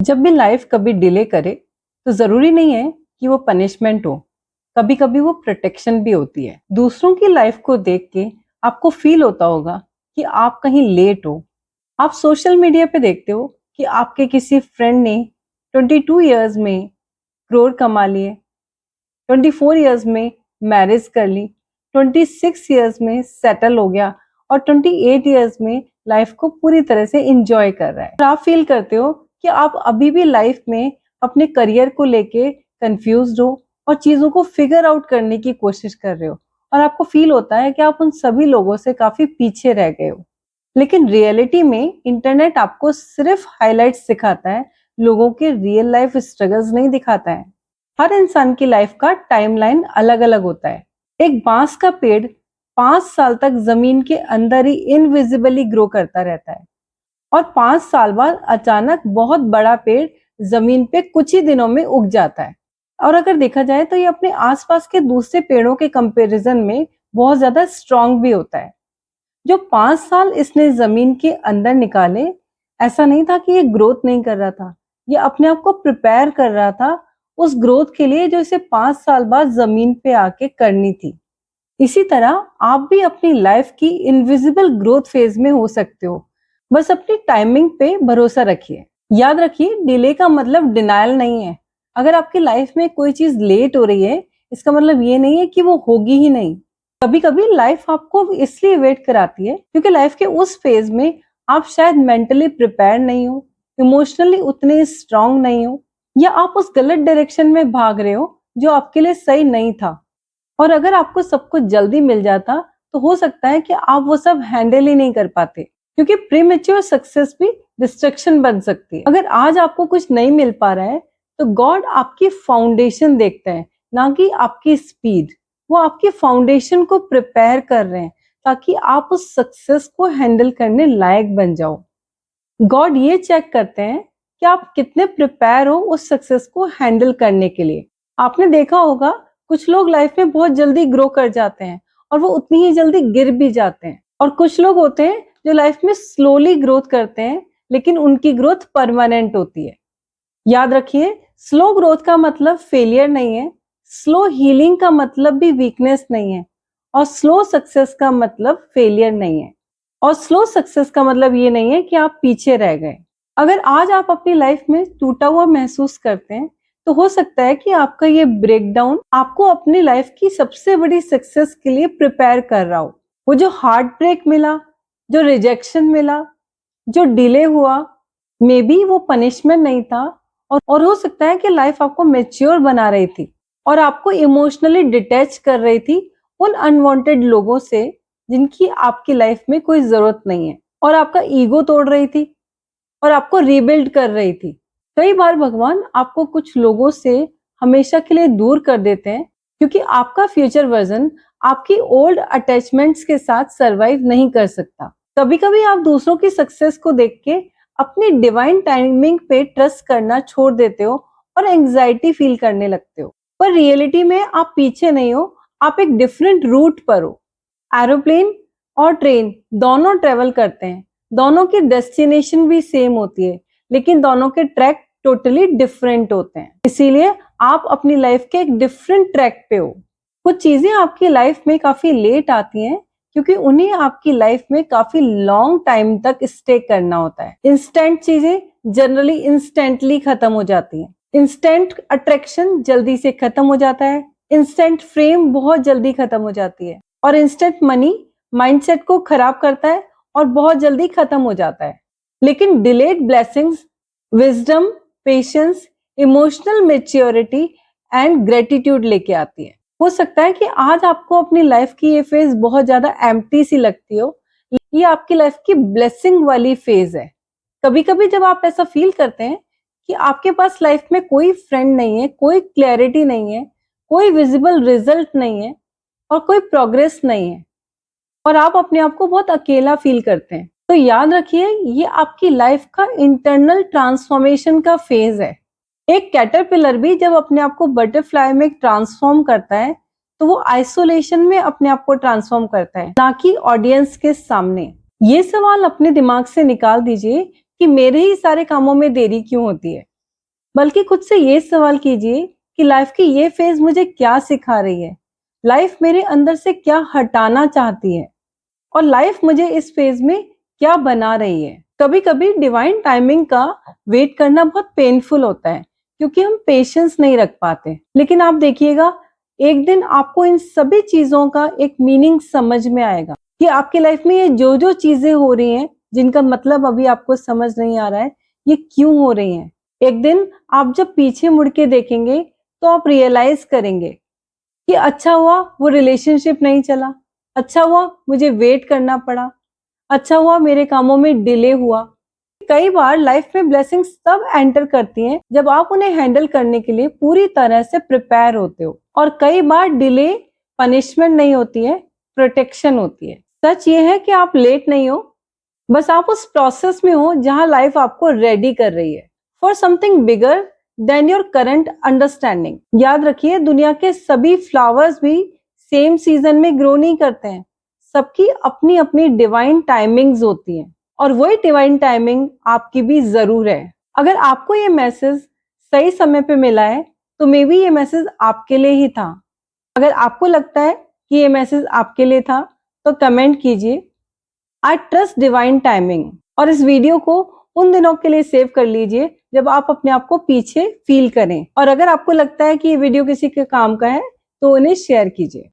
जब भी लाइफ कभी डिले करे तो जरूरी नहीं है कि वो पनिशमेंट हो। कभी कभी वो प्रोटेक्शन भी होती है। दूसरों की लाइफ को देख के आपको फील होता होगा कि आप कहीं लेट हो। आप सोशल मीडिया पे देखते हो कि आपके किसी फ्रेंड ने 22 इयर्स में करोड़ कमा लिए, 24 इयर्स में मैरिज कर ली, 26 इयर्स में सेटल हो गया और 28 इयर्स में लाइफ को पूरी तरह से एंजॉय कर रहा है। और आप फील करते हो कि आप अभी भी लाइफ में अपने करियर को लेके कंफ्यूज्ड हो और चीजों को फिगर आउट करने की कोशिश कर रहे हो और आपको फील होता है कि आप उन सभी लोगों से काफी पीछे रह गए हो। लेकिन रियलिटी में इंटरनेट आपको सिर्फ हाइलाइट्स दिखाता है, लोगों के रियल लाइफ स्ट्रगल्स नहीं दिखाता है। हर इंसान की लाइफ का टाइमलाइन अलग अलग होता है। एक बांस का पेड़ 5 साल तक जमीन के अंदर ही इनविजिबली ग्रो करता रहता है और 5 साल बाद अचानक बहुत बड़ा पेड़ जमीन पे कुछ ही दिनों में उग जाता है। और अगर देखा जाए तो ये अपने आसपास के दूसरे पेड़ों के कंपैरिजन में बहुत ज्यादा स्ट्रांग भी होता है। जो 5 साल इसने जमीन के अंदर निकाले, ऐसा नहीं था कि ये ग्रोथ नहीं कर रहा था, ये अपने आप को प्रिपेयर कर रहा था उस ग्रोथ के लिए जो इसे 5 साल बाद जमीन पे आके करनी थी। इसी तरह आप भी अपनी लाइफ की इनविजिबल ग्रोथ फेज में हो सकते हो। बस अपनी टाइमिंग पे भरोसा रखिए। याद रखिए, डिले का मतलब डिनायल नहीं है। अगर आपकी लाइफ में कोई चीज लेट हो रही है, इसका मतलब ये नहीं है कि वो होगी ही नहीं। कभी कभी लाइफ आपको इसलिए वेट कराती है क्योंकि लाइफ के उस फेज में आप शायद मेंटली प्रिपेयर नहीं हो, इमोशनली उतने स्ट्रांग नहीं हो, या आप उस गलत डायरेक्शन में भाग रहे हो जो आपके लिए सही नहीं था। और अगर आपको सब कुछ जल्दी मिल जाता तो हो सकता है कि आप वो सब हैंडल ही नहीं कर पाते, क्योंकि प्रीमेच्योर सक्सेस भी डिस्ट्रक्शन बन सकती है। अगर आज आपको कुछ नहीं मिल पा रहा है तो गॉड आपकी फाउंडेशन देखता है, ना कि आपकी स्पीड। वो आपकी फाउंडेशन को प्रिपेयर कर रहे हैं ताकि आप उस सक्सेस को हैंडल करने लायक बन जाओ। गॉड ये चेक करते हैं कि आप कितने प्रिपेयर हो उस सक्सेस को हैंडल करने के लिए। आपने देखा होगा, कुछ लोग लाइफ में बहुत जल्दी ग्रो कर जाते हैं और वो उतनी ही जल्दी गिर भी जाते हैं, और कुछ लोग होते हैं जो लाइफ में स्लोली ग्रोथ करते हैं लेकिन उनकी ग्रोथ परमानेंट होती है। याद रखिए, स्लो ग्रोथ का मतलब फेलियर नहीं है, स्लो हीलिंग का मतलब भी वीकनेस नहीं है, और स्लो सक्सेस का मतलब फेलियर नहीं है, और स्लो सक्सेस का मतलब ये नहीं है कि आप पीछे रह गए। अगर आज आप अपनी लाइफ में टूटा हुआ महसूस करते हैं तो हो सकता है कि आपका ये ब्रेकडाउन आपको अपनी लाइफ की सबसे बड़ी सक्सेस के लिए प्रिपेयर कर रहा हो। वो जो हार्ट ब्रेक मिला, जो रिजेक्शन मिला, जो डिले हुआ, मे बी वो पनिशमेंट नहीं था, और हो सकता है कि लाइफ आपको मैच्योर बना रही थी और आपको इमोशनली डिटैच कर रही थी उन अनवांटेड लोगों से जिनकी आपकी लाइफ में कोई जरूरत नहीं है, और आपका ईगो तोड़ रही थी और आपको रीबिल्ड कर रही थी। कई बार भगवान आपको कुछ लोगों से हमेशा के लिए दूर कर देते हैं क्योंकि आपका फ्यूचर वर्जन आपकी ओल्ड अटैचमेंट्स के साथ सरवाइव नहीं कर सकता। कभी कभी आप दूसरों की सक्सेस को देख के अपनी डिवाइन टाइमिंग पे ट्रस्ट करना छोड़ देते हो और एंजाइटी फील करने लगते हो, पर रियलिटी में आप पीछे नहीं हो, आप एक डिफरेंट रूट पर हो। एरोप्लेन और ट्रेन दोनों ट्रेवल करते हैं, दोनों की डेस्टिनेशन भी सेम होती है, लेकिन दोनों के ट्रैक टोटली डिफरेंट होते हैं। इसीलिए आप अपनी लाइफ के एक डिफरेंट ट्रैक पे हो। कुछ चीजें आपकी लाइफ में काफी लेट आती हैं क्योंकि उन्हें आपकी लाइफ में काफी लॉन्ग टाइम तक स्टे करना होता है। इंस्टेंट चीजें जनरली इंस्टेंटली खत्म हो जाती हैं। इंस्टेंट अट्रैक्शन जल्दी से खत्म हो जाता है, इंस्टेंट फेम बहुत जल्दी खत्म हो जाती है, और इंस्टेंट मनी माइंडसेट को खराब करता है और बहुत जल्दी खत्म हो जाता है। लेकिन delayed blessings wisdom, patience, emotional maturity and gratitude लेके आती है। हो सकता है कि आज आपको अपनी लाइफ की ये फेज बहुत ज्यादा एम्प्टी सी लगती हो, ये आपकी लाइफ की ब्लेसिंग वाली फेज है। कभी कभी जब आप ऐसा फील करते हैं कि आपके पास लाइफ में कोई फ्रेंड नहीं है, कोई क्लैरिटी नहीं है, कोई विजिबल रिजल्ट नहीं है और कोई प्रोग्रेस नहीं है, और आप अपने आप को बहुत अकेला फील करते हैं, तो याद रखिए, ये आपकी लाइफ का इंटरनल ट्रांसफॉर्मेशन का फेज है। एक कैटरपिलर भी जब अपने आप को बटरफ्लाई में ट्रांसफॉर्म करता है तो वो आइसोलेशन में अपने आप को ट्रांसफॉर्म करता है, ना कि ऑडियंस के सामने। ये सवाल अपने दिमाग से निकाल दीजिए कि मेरे ही सारे कामों में देरी क्यों होती है। बल्कि खुद से ये सवाल कीजिए कि लाइफ की ये फेज मुझे क्या सिखा रही है, लाइफ मेरे अंदर से क्या हटाना चाहती है और लाइफ मुझे इस फेज में क्या बना रही है। कभी कभी डिवाइन टाइमिंग का वेट करना बहुत पेनफुल होता है क्योंकि हम पेशेंस नहीं रख पाते, लेकिन आप देखिएगा एक दिन आपको इन सभी चीजों का एक मीनिंग समझ में आएगा कि आपकी लाइफ में ये जो जो चीजें हो रही हैं जिनका मतलब अभी आपको समझ नहीं आ रहा है, ये क्यों हो रही हैं। एक दिन आप जब पीछे मुड़ के देखेंगे तो आप रियलाइज करेंगे कि अच्छा हुआ वो रिलेशनशिप नहीं चला, अच्छा हुआ मुझे वेट करना पड़ा, अच्छा हुआ मेरे कामों में डिले हुआ। कई बार लाइफ में ब्लेसिंग्स तब एंटर करती हैं जब आप उन्हें हैंडल करने के लिए पूरी तरह से प्रिपेयर होते हो, और कई बार डिले पनिशमेंट नहीं होती है, प्रोटेक्शन होती है। सच ये है कि आप लेट नहीं हो, बस आप उस प्रोसेस में हो जहां लाइफ आपको रेडी कर रही है for something bigger than your current understanding. याद रखिए, दुनिया के सभी फ्लावर्स भी सेम सीजन में ग्रो नहीं करते हैं, सबकी अपनी अपनी डिवाइन टाइमिंग्स होती हैं और वही डिवाइन टाइमिंग आपकी भी जरूर है। अगर आपको ये मैसेज सही समय पे मिला है तो मे बी ये मैसेज आपके लिए ही था। अगर आपको लगता है कि ये मैसेज आपके लिए था तो कमेंट कीजिए आई ट्रस्ट डिवाइन टाइमिंग, और इस वीडियो को उन दिनों के लिए सेव कर लीजिए जब आप अपने आप को पीछे फील करें। और अगर आपको लगता है कि ये वीडियो किसी के काम का है तो उन्हें शेयर कीजिए।